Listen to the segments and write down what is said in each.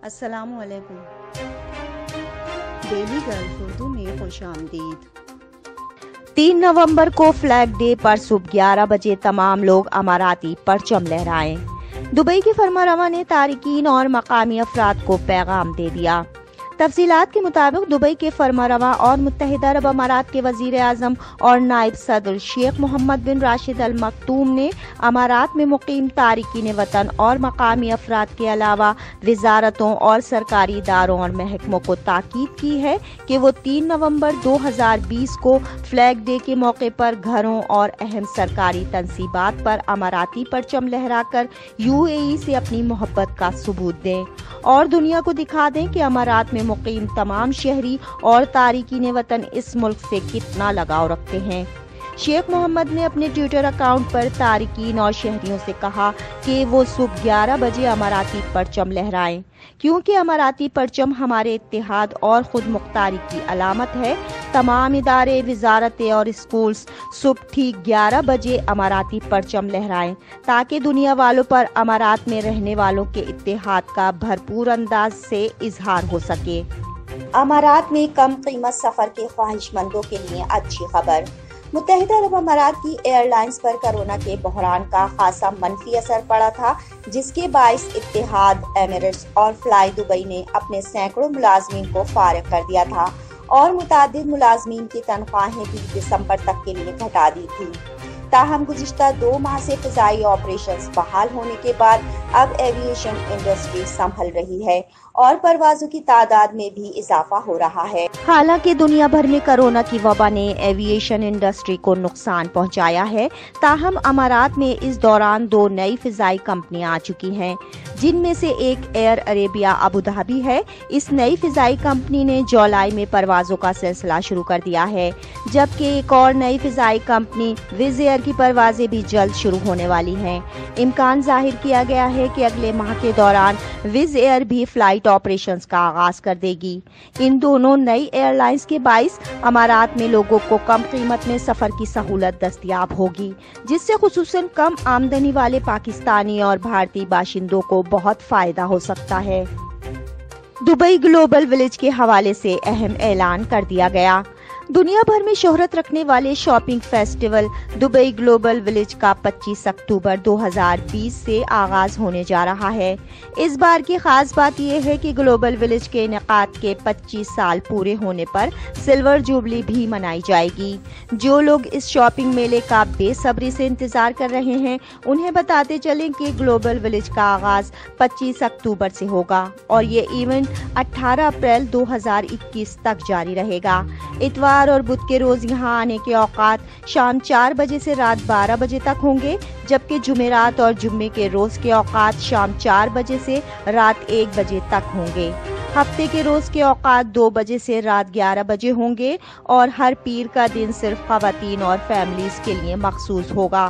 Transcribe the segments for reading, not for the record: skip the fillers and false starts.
السلام علیکم۔ Daily golf Urdu میں خوش آمدید۔ 3 نومبر کو فلیگ ڈے پر صبح 11 بجے تمام لوگ اماراتی پرچم لہرائیں۔ دبئی کے فرمانروا نے تارکین اور مقامی افراد کو پیغام دے دیا۔ تفصیلات کے مطابق دبئی کے فرمانروا اور متحدہ عرب امارات کے وزیر اعظم اور نائب صدر شیخ محمد بن راشد ال مکتوم نے امارات میں مقیم تارکین وطن اور مقامی افراد کے علاوہ وزارتوں اور سرکاری اداروں اور محکموں کو تاکید کی ہے کہ وہ 3 نومبر 2020 کو فلیگ ڈے کے موقع پر گھروں اور اہم سرکاری تنصیبات پر اماراتی پرچم لہرا کر UAE سے اپنی محبت کا ثبوت دیں اور دنیا کو دکھا دیں کہ امارات میں مقیم تمام شہری اور تارکین وطن اس ملک سے کتنا لگاؤ رکھتے ہیں۔ شیخ محمد نے اپنے ٹویٹر اکاؤنٹ پر تارکین اور شہریوں سے کہا کہ وہ صبح 11 بجے اماراتی پرچم لہرائیں، کیونکہ اماراتی پرچم ہمارے اتحاد اور خود مختاری کی علامت ہے۔ تمام ادارے، وزارتیں اور اسکولز صبح ٹھیک 11 بجے اماراتی پرچم لہرائیں تاکہ دنیا والوں پر امارات میں رہنے والوں کے اتحاد کا بھرپور انداز سے اظہار ہو سکے۔ امارات میں کم قیمت سفر کے خواہش مندوں کے لیے اچھی خبر۔ متحدہ عرب امارات کی ایئر لائنز پر کورونا کے بحران کا خاصا منفی اثر پڑا تھا، جس کے باعث اتحاد، ایمریٹس اور فلائی دبئی نے اپنے سینکڑوں ملازمین کو فارغ کر دیا تھا اور متعدد ملازمین کی تنخواہیں بھی دسمبر تک کے لیے گھٹا دی تھی۔ تاہم گزشتہ 2 ماہ سے فضائی آپریشنز بحال ہونے کے بعد اب ایویشن انڈسٹری سنبھل رہی ہے اور پروازوں کی تعداد میں بھی اضافہ ہو رہا ہے۔ حالانکہ دنیا بھر میں کورونا کی وبا نے ایویشن انڈسٹری کو نقصان پہنچایا ہے، تاہم امارات میں اس دوران 2 نئی فضائی کمپنیاں آ چکی ہیں، جن میں سے ایک ایئر عربیہ ابوظہبی ہے۔ اس نئی فضائی کمپنی نے جولائی میں پروازوں کا سلسلہ شروع کر دیا ہے، جبکہ ایک اور نئی فضائی کمپنی وز ایئر کی پروازیں بھی جلد شروع ہونے والی ہیں۔ امکان ظاہر کیا گیا ہے کہ اگلے ماہ کے دوران وز ایئر بھی فلائٹ آپریشنز کا آغاز کر دے گی۔ ان دونوں نئی ایئر لائنز کے باعث امارات میں لوگوں کو کم قیمت میں سفر کی سہولت دستیاب ہوگی، جس سے خصوصاً کم آمدنی والے پاکستانی اور بھارتی باشندوں کو بہت فائدہ ہو سکتا ہے۔ دبئی گلوبل ولیج کے حوالے سے اہم اعلان کر دیا گیا۔ دنیا بھر میں شہرت رکھنے والے shopping festival Dubai global village کا 25 اکتوبر 2020 سے آغاز ہونے جا رہا ہے۔ اس بار کی خاص بات یہ ہے کہ گلوبل ولیج کے انعقاد کے 25 سال پورے ہونے پر سلور جوبلی بھی منائی جائے گی۔ جو لوگ اس شاپنگ میلے کا بے صبری سے انتظار کر رہے ہیں، انہیں بتاتے چلیں کہ گلوبل ولیج کا آغاز 25 اکتوبر سے ہوگا اور یہ ایونٹ 18 اپریل 2021 تک جاری رہے گا۔ اتوار اور بدھ کے روز یہاں آنے کے اوقات شام 4 بجے سے رات 12 بجے تک ہوں گے، جبکہ جمعرات اور جمعے کے روز کے اوقات شام 4 بجے سے رات 1 بجے تک ہوں گے۔ ہفتے کے روز کے اوقات 2 بجے سے رات 11 بجے ہوں گے اور ہر پیر کا دن صرف خواتین اور فیملیز کے لیے مخصوص ہوگا۔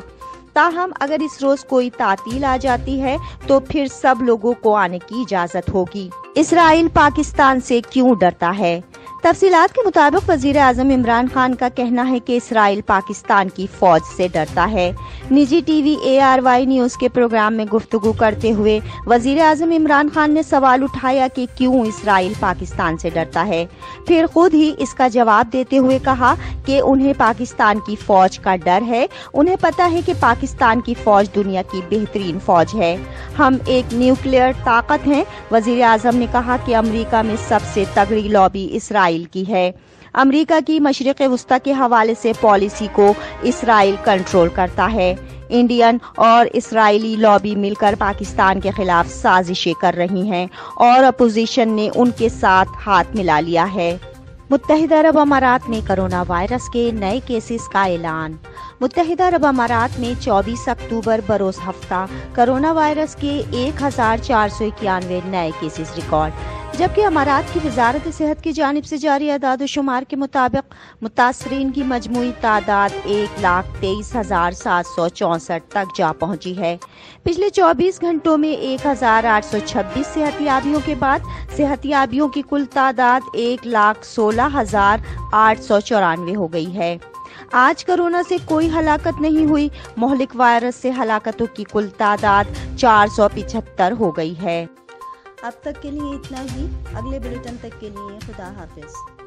تاہم اگر اس روز کوئی تعطیل آ جاتی ہے تو پھر سب لوگوں کو آنے کی اجازت ہوگی۔ اسرائیل پاکستان سے کیوں ڈرتا ہے؟ تفصیلات کے مطابق وزیر اعظم عمران خان کا کہنا ہے کہ اسرائیل پاکستان کی فوج سے ڈرتا ہے۔ نجی ٹی وی ARY نیوز کے پروگرام میں گفتگو کرتے ہوئے وزیر اعظم عمران خان نے سوال اٹھایا کہ کیوں اسرائیل پاکستان سے ڈرتا ہے، پھر خود ہی اس کا جواب دیتے ہوئے کہا کہ انہیں پاکستان کی فوج کا ڈر ہے۔ انہیں پتا ہے کہ پاکستان کی فوج دنیا کی بہترین فوج ہے۔ ہم ایک نیوکلیئر طاقت ہیں۔ وزیر اعظم نے کہا کہ امریکہ میں سب سے تگڑی لابی اسرائیل کی ہے۔ امریکہ کی مشرق وسطی کے حوالے سے پالیسی کو اسرائیل کنٹرول کرتا ہے۔ انڈین اور اسرائیلی لابی مل کر پاکستان کے خلاف سازشیں کر رہی ہیں اور اپوزیشن نے ان کے ساتھ ہاتھ ملا لیا ہے۔ متحدہ عرب امارات میں کرونا وائرس کے نئے کیسز کا اعلان۔ متحدہ عرب امارات میں 24 اکتوبر بروز ہفتہ کرونا وائرس کے 1491 نئے کیسز ریکارڈ، جبکہ امارات کی وزارت صحت کی جانب سے جاری اعداد و شمار کے مطابق متاثرین کی مجموعی تعداد 1,23,764 تک جا پہنچی ہے۔ پچھلے 24 گھنٹوں میں 1,826 صحت یابیوں کے بعد صحت یابیوں کی کل تعداد 1,16,894 ہو گئی ہے۔ آج کرونا سے کوئی ہلاکت نہیں ہوئی۔ مہلک وائرس سے ہلاکتوں کی کل تعداد 475 ہو گئی ہے۔ اب تک کے لیے اتنا ہی. اگلے بلیٹن تک کے لیے خدا حافظ.